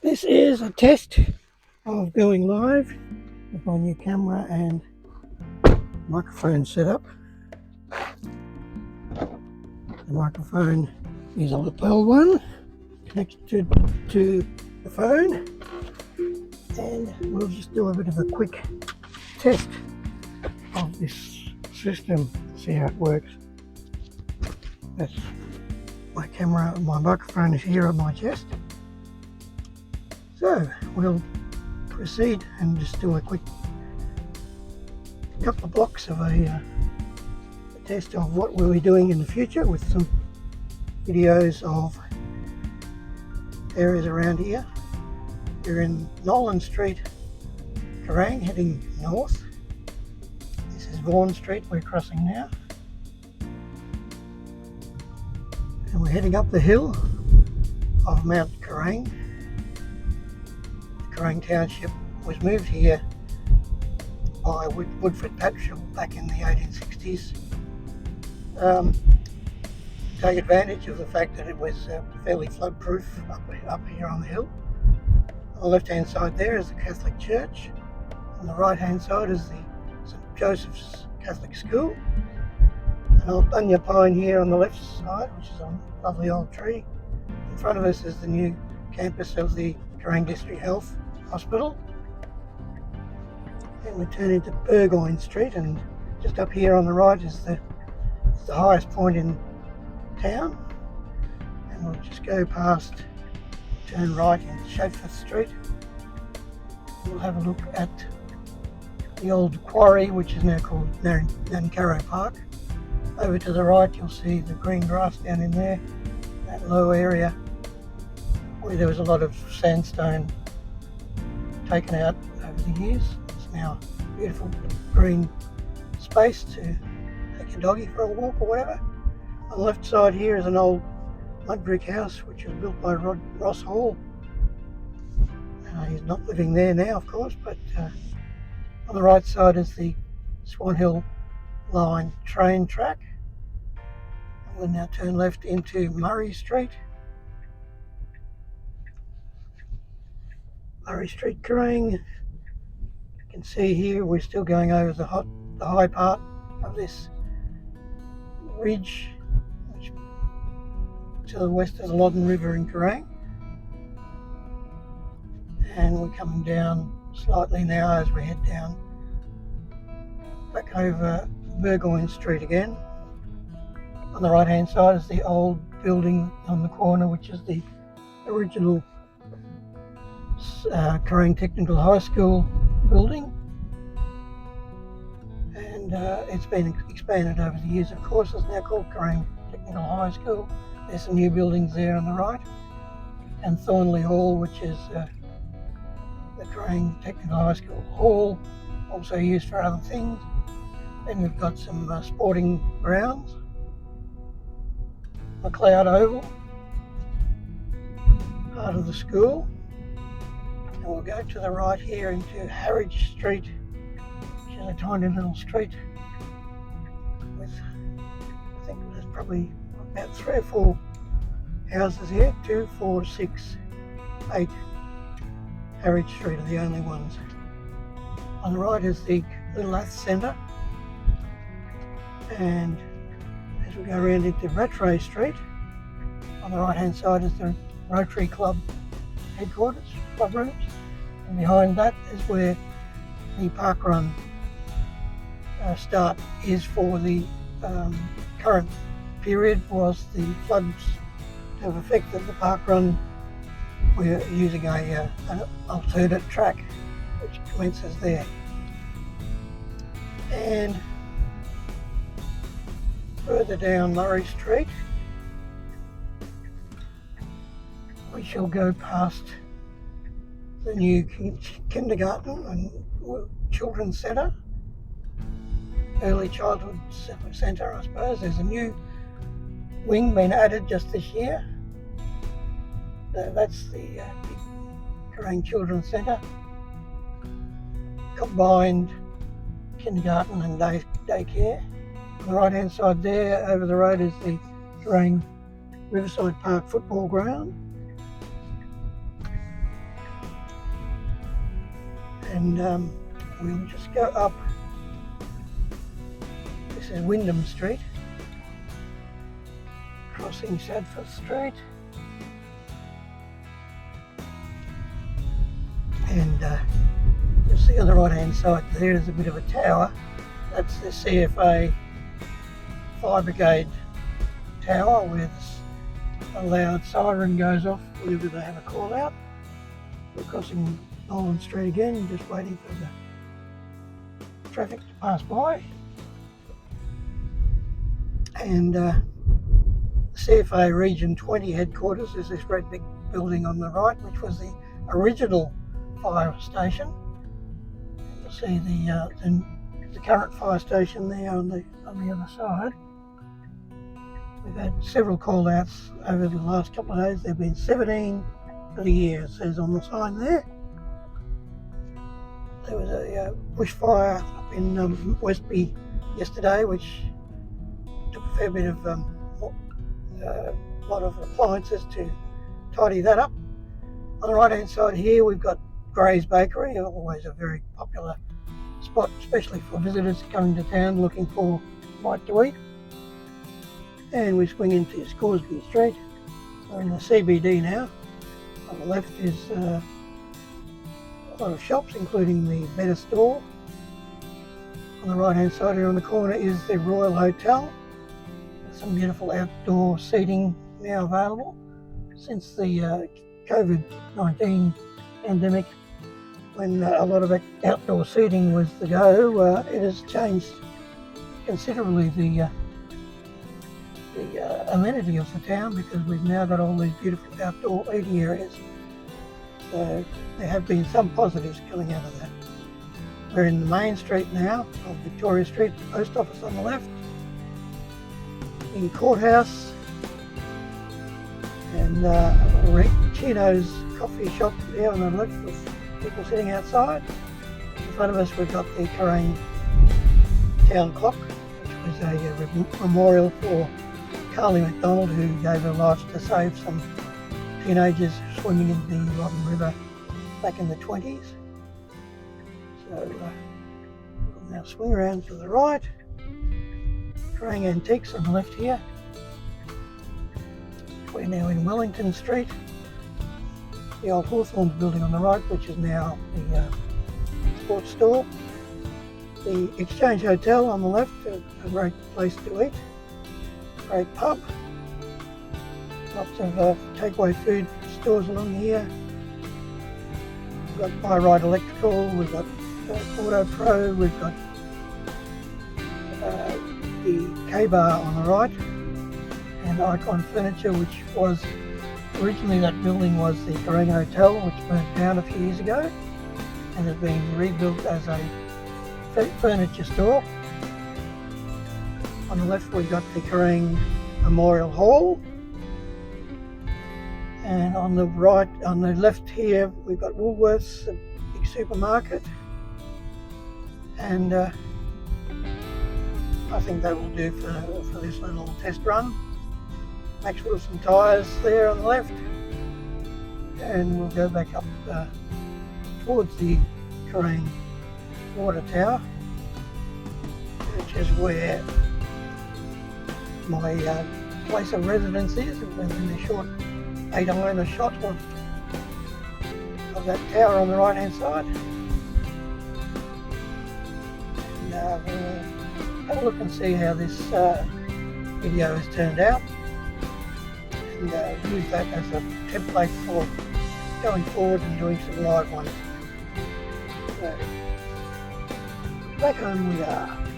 This is a test of going live with my new camera and microphone setup. The microphone is a lapel one connected to the phone, and we'll just do a bit of a quick test of this system, see how it works. That's my camera, my microphone is here on my chest. So we'll proceed and just do a quick couple of blocks of a test of what we'll be doing in the future, with some videos of areas around here. We're in Nolan Street, Kerang, heading north. This is Vaughan Street we're crossing now, and we're heading up the hill of Mount Kerang. Kerang Township was moved here by Woodford Patrol back in the 1860s. Take advantage of the fact that it was fairly flood proof up here on the hill. On the left hand side there is the Catholic Church. On the right hand side is the St Joseph's Catholic School. An old bunya pine here on the left side, which is a lovely old tree. In front of us is the new campus of the Kerang District Health Hospital. And we turn into Burgoyne Street, and just up here on the right is the highest point in town. And we'll just go past, turn right into Shadforth Street. We'll have a look at the old quarry, which is now called Nancarrow Park. Over to the right you'll see the green grass down in there, that low area where there was a lot of sandstone taken out over the years. It's now beautiful green space to take your doggy for a walk or whatever. On the left side here is an old mud brick house which was built by Ross Hall. He's not living there now, of course, but on the right side is the Swan Hill Line train track. We'll now turn left into Murray Street. Murray Street, Kerang. You can see here we're still going over the high part of this ridge, which to the west is the Loddon River in Kerang. And we're coming down slightly now as we head down back over Burgoyne Street again. On the right hand side is the old building on the corner, which is the original Kerang Technical High School building, and it's been expanded over the years, of course. It's now called Kerang Technical High School. There's some new buildings there on the right, and Thornley Hall, which is the Kerang Technical High School Hall, also used for other things. Then we've got some sporting grounds, McLeod Oval, part of the school. And we'll go to the right here into Harwich Street, which is a tiny little street with, I think there's probably about 3 or 4 houses here. 2, 4, 6, 8. Harwich Street are the only ones. On the right is the Little Ath Centre, and as we go around into Rattray Street, on the right hand side is the Rotary Club headquarters, club rooms, and behind that is where the park run start is for the current period. Was the floods have affected the park run, we're using an alternate track which commences there. And further down Murray Street we shall go past the new kindergarten and children's centre, early childhood centre, I suppose. There's a new wing been added just this year. That's the Kerang Children's Centre, combined kindergarten and daycare. On the right hand side there, over the road, is the Kerang Riverside Park football ground. and we'll just go up. This is Wyndham Street, crossing Sadford Street, and you'll see on the right hand side there's a bit of a tower. That's the CFA Fire Brigade tower, where a loud siren goes off whenever they have a call out. We're crossing Nolan Street again, just waiting for the traffic to pass by. And CFA Region 20 headquarters is this red big building on the right, which was the original fire station. You'll see the current fire station there on the other side. We've had several call-outs over the last couple of days. There have been 17 for the year, it says on the sign there. There was a bushfire up in Westby yesterday, which took a fair bit of lot of appliances to tidy that up. On the right-hand side here, we've got Gray's Bakery, always a very popular spot, especially for visitors coming to town looking for a bite to eat. And we swing into Scoresby Street. We're in the CBD now. On the left is a lot of shops, including the Better Store. On the right hand side here on the corner is the Royal Hotel. There's some beautiful outdoor seating now available. Since the COVID-19 pandemic, when a lot of outdoor seating was the go, it has changed considerably the amenity of the town, because we've now got all these beautiful outdoor eating areas. So there have been some positives coming out of that. We're in the main street now of Victoria Street, the post office on the left, the courthouse, and Chino's coffee shop there on the left with people sitting outside. In front of us we've got the Kerang town clock, which was a memorial for Carly McDonald, who gave her life to save some teenagers swimming in the Robin River back in the 20s. So we'll now swing around to the right. Kerang Antiques on the left here. We're now in Wellington Street. The old Hawthorns building on the right, which is now the sports store. The Exchange Hotel on the left, a great place to eat. Great pub. Lots of takeaway food stores along here. We've got Buy Right Electrical, we've got Auto Pro, we've got the K-Bar on the right, and Icon Furniture, which was originally, that building was the Kerang Hotel, which burnt down a few years ago and has been rebuilt as a furniture store. On the left we've got the Kerang Memorial Hall, and on the right, on the left here, we've got Woolworths, a big supermarket, and I think that will do for this little test run. Max Wilson Tyres there on the left, and we'll go back up towards the Kerang Water Tower, which is where my place of residence is, within a short 8-iron shot of that tower on the right hand side. And we'll have a look and see how this video has turned out, and use that as a template for going forward and doing some live ones. So back home we are.